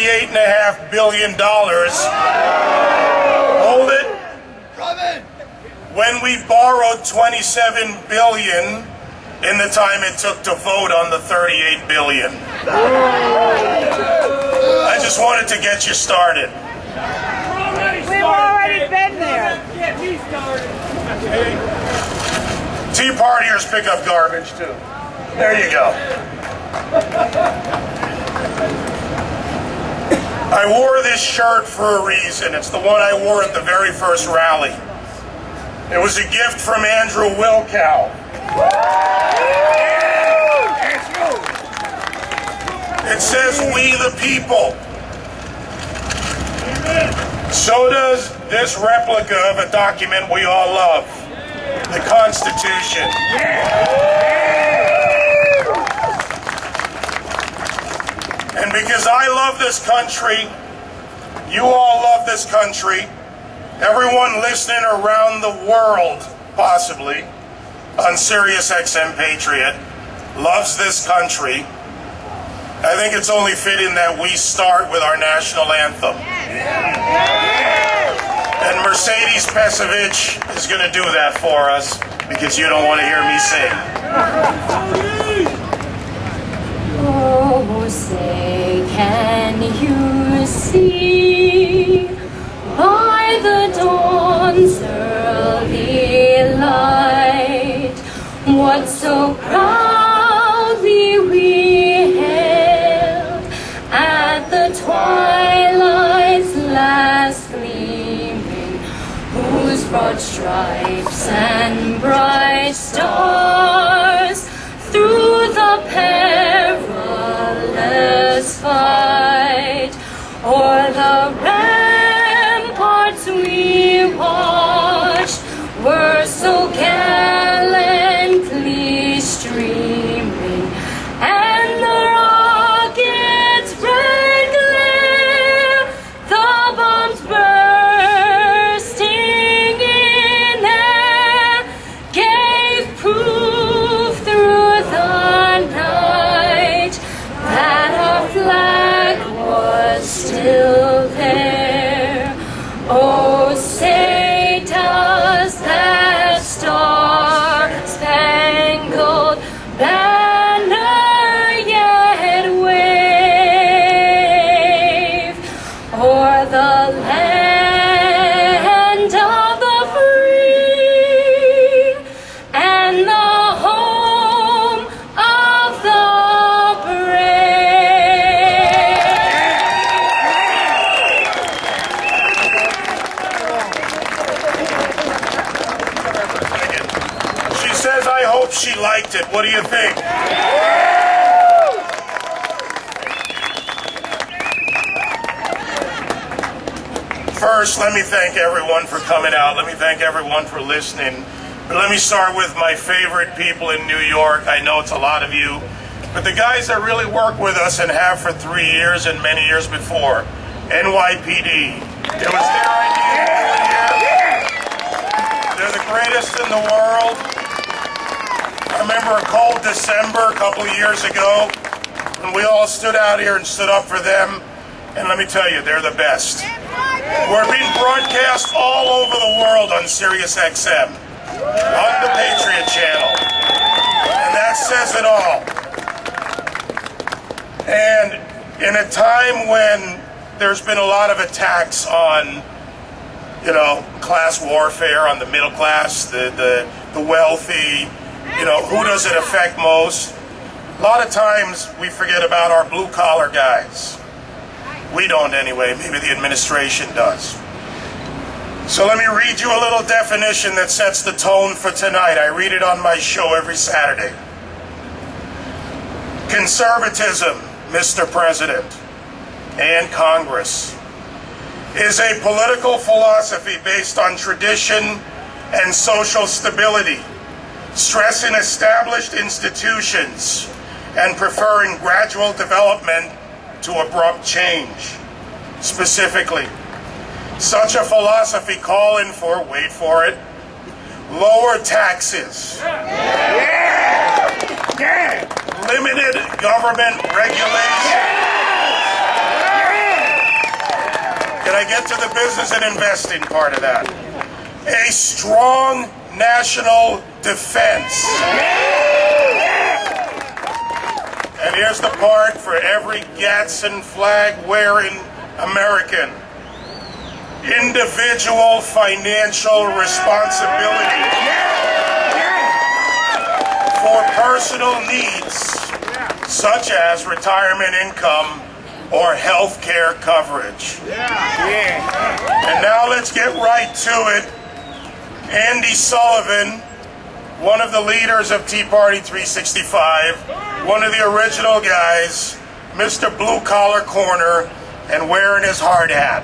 $38.5 billion. Hold it. When we borrowed $27 billion in the time it took to vote on the $38 billion. I just wanted to get you started. We've already been there. Get me started. Tea partiers pick up garbage too. There you go. I wore this shirt for a reason. It's the one I wore at the very first rally. It was a gift from Andrew Wilkow. It says, "We the people." So does this replica of a document we all love, the Constitution. And because I love this country, you all love this country, everyone listening around the world, possibly, on Sirius XM Patriot, loves this country. I think it's only fitting that we start with our national anthem. And Mercedes Pesevich is going to do that for us because you don't want to hear me sing. Oh, say, can you see by the dawn's early light what so proudly we hailed at the twilight's last gleaming, whose broad stripes and bright stars through the perilous fight o'er the ramparts we watched were so gallantly streaming, and the rockets' red glare, the bombs bursting in air, gave proof through the night that our flag was still there. Oh, say does that star-spangled banner yet wave o'er the land of the free and the home of the She says, I hope she liked it. What do you think? First, let me thank everyone for coming out. Let me thank everyone for listening. But let me start with my favorite people in New York. I know it's a lot of you. But the guys that really work with us and have for 3 years and many years before, NYPD. It was their idea to do it here. They're the greatest in the world. I remember a cold December a couple of years ago when we all stood out here and stood up for them. And let me tell you, they're the best. We're being broadcast all over the world on Sirius XM, on the Patriot Channel. And that says it all. And in a time when there's been a lot of attacks on, class warfare, on the middle class, the wealthy, who does it affect most? A lot of times we forget about our blue-collar guys. We don't anyway, maybe the administration does. So let me read you a little definition that sets the tone for tonight. I read it on my show every Saturday. Conservatism, Mr. President and Congress, is a political philosophy based on tradition and social stability, stressing established institutions and preferring gradual development to abrupt change. Specifically, such a philosophy calling for, wait for it, lower taxes, limited government regulation, I get to the business and investing part of that. A strong national defense. And here's the part for every Gadsden flag wearing American. Individual financial responsibility for personal needs such as retirement income or health care coverage. And now let's get right to it. Andy Sullivan, one of the leaders of Tea Party 365, one of the original guys, Mr. Blue Collar Corner, and wearing his hard hat.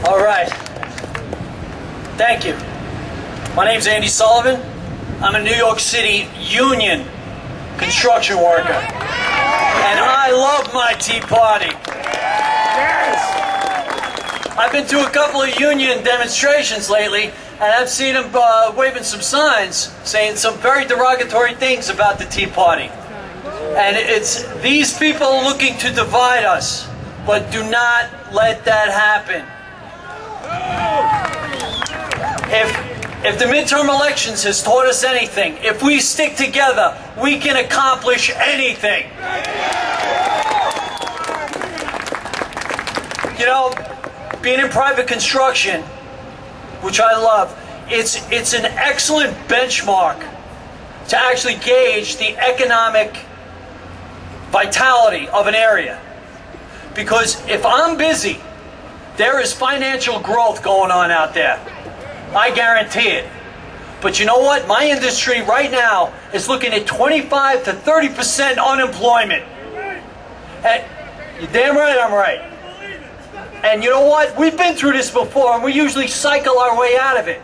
All right. Thank you. My name's Andy Sullivan. I'm a New York City union construction worker. And I love my Tea Party. I've been to a couple of union demonstrations lately, and I've seen them waving some signs saying some very derogatory things about the Tea Party. And it's these people looking to divide us, but do not let that happen. If the midterm elections has taught us anything, if we stick together, we can accomplish anything. You know, being in private construction, which I love, it's an excellent benchmark to actually gauge the economic vitality of an area. Because if I'm busy, there is financial growth going on out there. I guarantee it. But you know what? My industry right now is looking at 25 to 30% unemployment. And you're damn right I'm right. And you know what? We've been through this before, and we usually cycle our way out of it.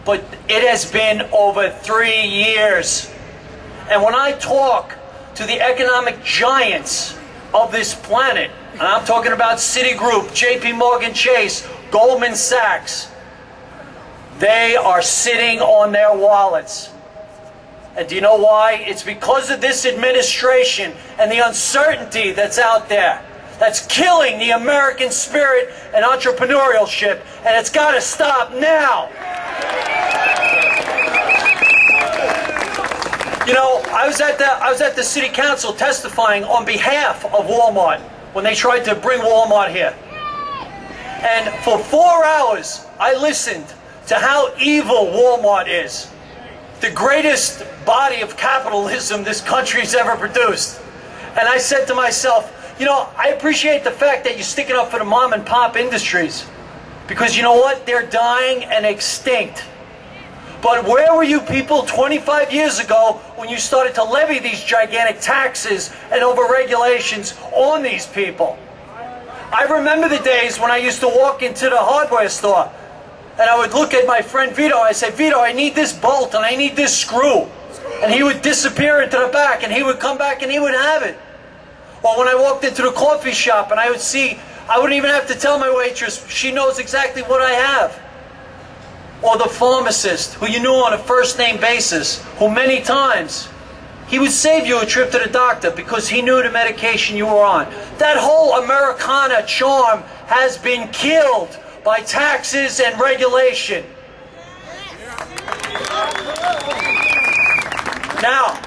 But it has been over 3 years. And when I talk to the economic giants of this planet, and I'm talking about Citigroup, JP Morgan Chase, Goldman Sachs, they are sitting on their wallets. And do you know why? It's because of this administration and the uncertainty that's out there. That's killing the American spirit and entrepreneurship, and it's got to stop now. You know, I was at the city council testifying on behalf of Walmart when they tried to bring Walmart here. And for 4 hours, I listened to how evil Walmart is. The greatest body of capitalism this country's ever produced. And I said to myself, you know, I appreciate the fact that you're sticking up for the mom and pop industries. Because you know what? They're dying and extinct. But where were you people 25 years ago when you started to levy these gigantic taxes and over-regulations on these people? I remember the days when I used to walk into the hardware store and I would look at my friend Vito. I say, Vito, I need this bolt and I need this screw. And he would disappear into the back and he would come back and he would have it. Or when I walked into the coffee shop and I would see, I wouldn't even have to tell my waitress, she knows exactly what I have. Or the pharmacist, who you knew on a first-name basis, who many times, he would save you a trip to the doctor because he knew the medication you were on. That whole Americana charm has been killed by taxes and regulation. Now,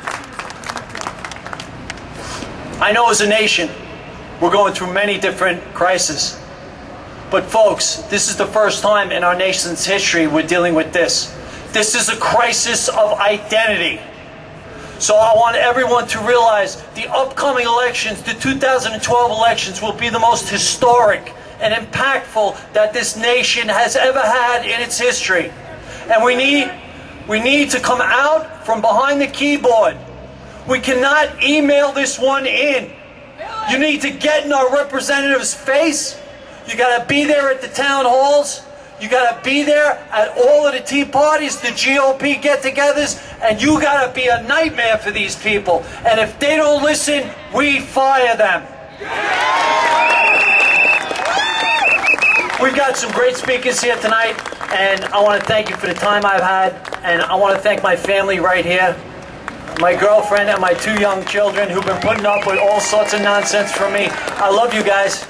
I know as a nation, we're going through many different crises. But folks, this is the first time in our nation's history we're dealing with this. This is a crisis of identity. So I want everyone to realize the upcoming elections, the 2012 elections, will be the most historic and impactful that this nation has ever had in its history. And we need to come out from behind the keyboard. We cannot email this one in. You need to get in our representative's face. You got to be there at the town halls. You got to be there at all of the Tea Parties, the GOP get-togethers, and you got to be a nightmare for these people. And if they don't listen, we fire them. We've got some great speakers here tonight, and I want to thank you for the time I've had, and I want to thank my family right here. my girlfriend, and my 2 young children who've been putting up with all sorts of nonsense from me. I love you guys.